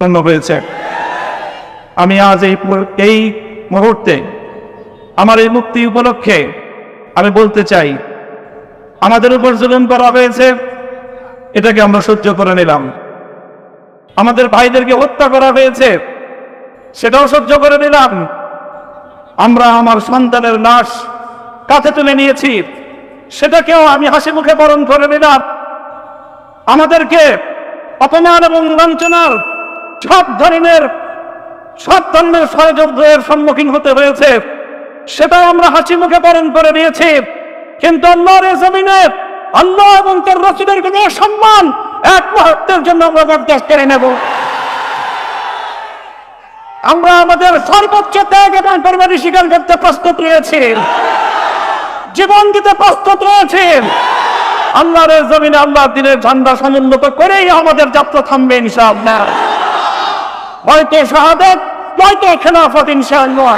সম্পন্ন হয়েছে। আমি আজ এই মুহূর্তে আমার এই মুক্তি উপলক্ষে আমি বলতে চাই, আমাদের উপর জুলুম করা হয়েছে, এটাকে আমরা সহ্য করে নিলাম। আমাদের ভাইদেরকে হত্যা করা হয়েছে, সেটাও সহ্য করে নিলাম। আমরা আমার সন্তানের লাশ কাঁধে তুলে নিয়েছি, সেটাকেও আমি হাসি মুখে বরণ করে নিলাম। আমাদেরকে অপমান এবং লাঞ্ছনার সব ধরনের ষড়যন্ত্রের সম্মুখীন হতে হয়েছে, সেটাও আমরা হাসি মুখে বরণ করে নিয়েছি। কিন্তু আল্লাহর জমিনে আল্লাহ এবং তার রাসূলের কোনো সম্মান এক মুহূর্তের জন্য আমরা বরদাস্ত করে নেব। আমরা আমাদের সর্বোচ্চ ত্যাগ এবং কোরবানি স্বীকার করতে প্রস্তুত রয়েছি, জীবন দিতে প্রস্তুত রয়েছি। আল্লাহর জমিনে আল্লাহর দ্বীনের ঝান্ডা সমুন্নত করেই আমাদের যাত্রা থামবে ইনশাআল্লাহ। হয়তো শাহাদাত, হয়তো খেলাফত ইনশাআল্লাহ।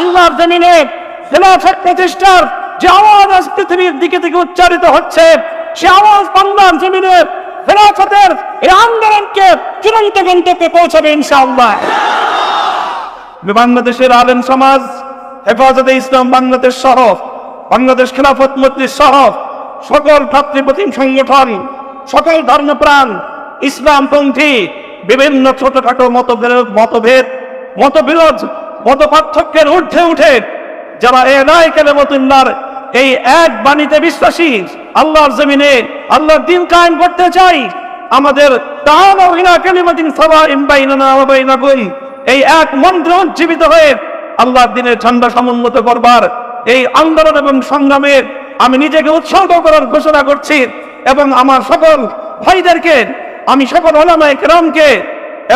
আল্লাহর জমিনে খেলাফত প্রতিষ্ঠার যে আওয়াজ আজ পৃথিবীর দিকে থেকে উচ্চারিত হচ্ছে, সে আওয়াজ বাংলার জমিনে খেলাফতের এই আন্দোলনকে চূড়ান্ত গন্তব্যে পৌঁছাবে ইনশাআল্লাহ। বাংলাদেশের আলেম সমাজ, হেফাজতে ইসলাম বাংলাদেশ সহ বাংলাদেশ খেলাফত মজলিস সহ সকল ভাতৃপ্রতিম সংগঠন, সকল ধর্মপ্রাণ ইসলামপন্থী বিভিন্ন ছোটখাটো মতবিরোধ মত পার্থক্যের ঊর্ধ্বে উঠে যারা এলাই কালেমাতুল্লাহর এই এক বাণীতে বিশ্বাসী, আল্লাহর জমিনে আল্লাহর দ্বীন কায়েম করতে চাই, আমাদের তাআলাউ ইলা কালিমাতিন সাওয়াইন বাইনানা ওয়া বাইনাকুম এই এক মন্ত্র উজ্জীবিত হয়ে আল্লাহর দ্বীনের ঝান্ডা সমুন্নত করবার এই আন্দোলন এবং সংগ্রামে আমি নিজেকে উৎসর্গ করার ঘোষণা করছি। এবং আমার সকল ভাইদেরকে, আমি সকল উলামায়ে কেরামকে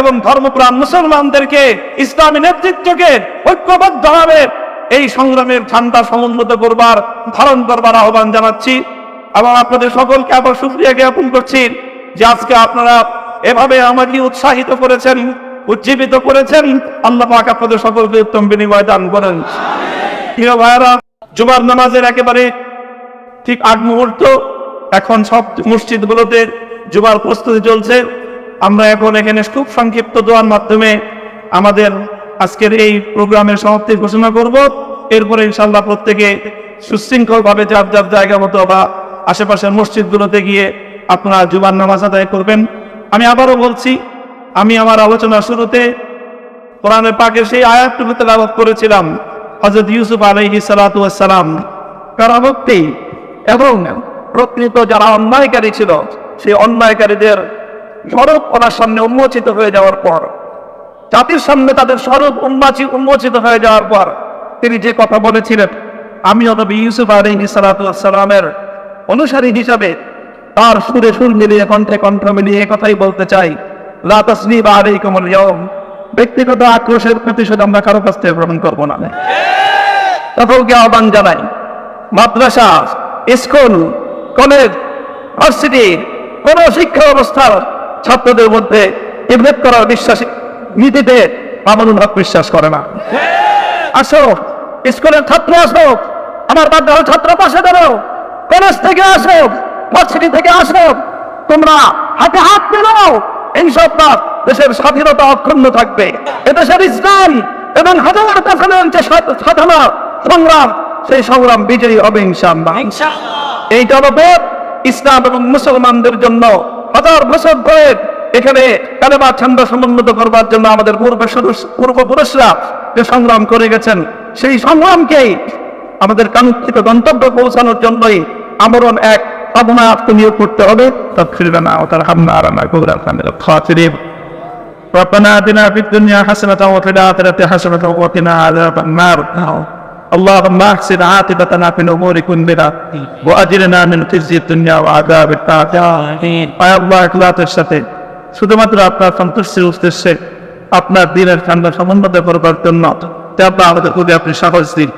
এবং ধর্মপ্রাণ মুসলমানদেরকে, ইসলামী নেতৃত্বকে ঐক্যবদ্ধভাবে এই সংগ্রামের ঝান্ডা সমুন্নত করবার, ধারণ করবার আহ্বান জানাচ্ছি। এবং আপনাদের সকলকে আবার শুকরিয়া জ্ঞাপন করছি যে আজকে আপনারা এভাবে আমাকে উৎসাহিত করেছেন, উজ্জীবিত করেছেন। আল্লাহ পাক আপনাদের সকলকে উত্তম বিনিময় দান করেন। প্রিয় ভাইরা, জুমার নামাজের একেবারে ঠিক আগ মুহূর্ত, এখন সব মসজিদগুলোতে জুমার প্রস্তুতি চলছে। আমরা এখন এখানে খুব সংক্ষিপ্ত দোয়ার মাধ্যমে আমাদের আজকের এই প্রোগ্রামের সমাপ্তি ঘোষণা করব। এরপরে ইনশাআল্লাহ প্রত্যেকে সুশৃঙ্খলভাবে যার যার জায়গা মতো বা আশেপাশের মসজিদগুলোতে গিয়ে আপনারা জুমার নামাজ আদায় করবেন। আমি আবারও বলছি, আমি আমার আলোচনার শুরুতে কোরআনে পাকের সেই আয়াতটুকু তেলাওয়াত করেছিলাম, হযরত ইউসুফ আলাইহিস সালাতু ওয়াস সালাম কারাভক্তি এবং প্রকৃত যারা অন্যায়কারী ছিল, সেই অন্যায়কারীদের স্বরূপ ওনার সামনে উন্মোচিত হয়ে যাওয়ার পর, জাতির সামনে তাদের স্বরূপ উন্মোচিত হয়ে যাওয়ার পর তিনি যে কথা বলেছিলেন, আমি নবী ইউসুফ আলাইহিস সালাতু ওয়াস সালামের অনুসারী হিসাবে তার সুরে সুর মিলিয়ে, কণ্ঠে কণ্ঠ মিলিয়ে কথাই বলতে চাই, লা তাসরিবা আলাইকুমুল ইয়াওম, ব্যক্তিগত আক্রোশের প্রতিশোধ আমরা কারো কাছ থেকে গ্রহণ করবো না। সকলকে আহ্বান জানাই, মাদ্রাসা, স্কুল, কলেজ, ভার্সিটি, কোন শিক্ষা ব্যবস্থার ছাত্রদের মধ্যে ইবরাত করার বিশ্বাস নীতিতে মামুনুল হক বিশ্বাস করে না। আসো, স্কুলের ছাত্র আসো, আমার মাদ্রাসার ছাত্র পাশে দাঁড়াও, কলেজ থেকে আসো, ভার্সিটি থেকে আসো, তোমরা হাতে হাত মেলাও, ইনশাআল্লাহ দেশের স্বাধীনতা অক্ষুণ্ণ থাকবে। এদেশের ইসলাম এবং হাজার বছরের যে সাধনা সংগ্রাম, সেই সংগ্রাম বিজয়ী হবে ইনশাআল্লাহ। এইটা হবে ইসলাম এবং মুসলমানদের জন্য হাজার বছর ধরে এখানে কালেমা ঝান্ডা সমুন্নত করবার জন্য আমাদের পূর্বপুরুষরা যে সংগ্রাম করে গেছেন, সেই সংগ্রামকেই আমাদের কাঙ্ক্ষিত গন্তব্য পৌঁছানোর জন্যই আমরণ এক সাধনা আত্মনিয়োগ করতে হবে। তাগফিরনা ওয়া তারহামনা আলানা কুবরাতামিল খাতিরিন। রব্বানা আতিনা ফিদ দুনিয়া হাসানাতাও ওয়া ফিল আখিরাতি হাসানাতাও ওয়া কিনা আযাবান নার। اللهم احسن عاقبتنا في الامور كلها واجرنا من خزي الدنيا وعذاب الاخره. আয় আল্লাহ, ইখলাসের সাথে শুধুমাত্র আপনার সন্তুষ্টির উদ্দেশ্যে আপনার দ্বীনের ঝান্ডা সমুন্নত করবার জন্য আমাদের খুবই আপনি সাহস দিন,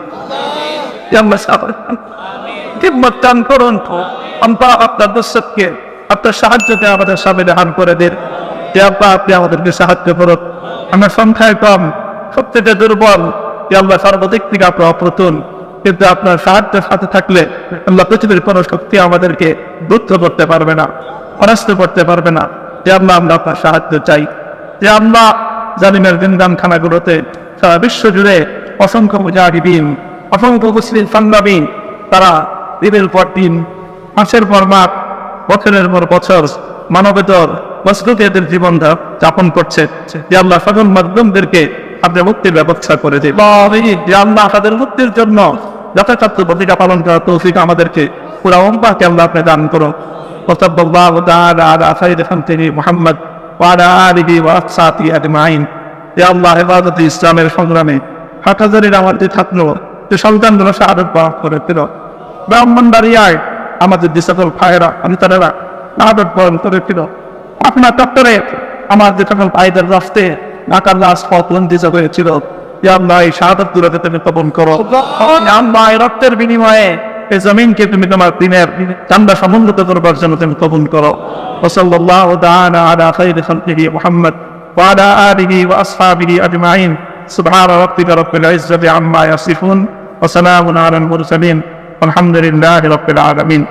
হিম্মত দান করুন। আপনার দর্শককে আপনার সাহায্যকে আমাদের সামনে হান করে দিন। আপনি আমাদেরকে সাহায্য করুন। আমরা সংখ্যায় কম, সবচেয়ে দুর্বল, আল্লাহ সর্বদিক থেকে আপনার অপ্রতুল, কিন্তু আপনার সাহায্যের সাথে থাকলে আল্লাহ পৃথিবীর কোন শক্তি আমাদেরকে বুদ্ধ করতে পারবে না, পরাস্ত করতে পারবে না। যে আমরা আপনার সাহায্য চাই। যে আল্লাহ জালিমের জিন্দান খানাগুলোতে সারা বিশ্ব জুড়ে অসংখ্য মুজাহিদিন, অসংখ্য মুসলিম সংগ্রামী, তারা দিনের পর দিন, মাসের পর মাস, বছরের পর বছর মানবেতর মজলুমিয়াতের জীবন যাপন করছে। যে আল্লাহ সকল মাধ্যমদেরকে আপনি মুক্তির ব্যবস্থা করে দিন। যে আল্লাহ তাদের মুক্তির জন্য যথাযথ ভূমিকা পালন করার তৌফিক আমাদেরকে পুরা উম্মাহকে আল্লাহ আপনি দান করুন। ওয়াসাল্লাল্লাহু তাআলা আলা খায়রি খালকিহি মুহাম্মদ ওয়া আলা আলিহি ওয়া আসহাবিহি আজমাইন। হে আল্লাহ, হেফাজতে ইসলামের সংগ্রামে হাটহাজারীর আমার যে ছাত্র, যে সন্তানগুলো শাহাদাত বরণ করেছিল, ব্রাহ্মণবাড়িয়ায় আমাদের যে সকল ভাইয়েরা তারা শাহাদাত বরণ করেছিল, আপনার চত্বরে আমার যে সকল ভাইদের রাস্তে ঢাকার রাজপথ বন্দিত হয়েছিল, আল্লাহ এই শাহাদাত গুলোকে তুমি কবুল করো। আল্লাহ এই রক্তের বিনিময়ে এই জমিনকে তুমি তোমার দিনের চান্দা সমুন্নত করবার জন্য তুমি কবুল করো। ওয়াসাল্লাল্লাহু তাআলা আলা খায়রি খালকিহি মুহাম্মদ ওয়া আলা আলিহি ওয়া আসহাবিহি আজমাইন। সুবহানা রাব্বিকা রাব্বিল ইজ্জাতি আম্মা ইয়াসিফুন ওয়া সালামুন আলাল মুরসালিন ওয়ালহামদুলিল্লাহি রাব্বিল আলামিন।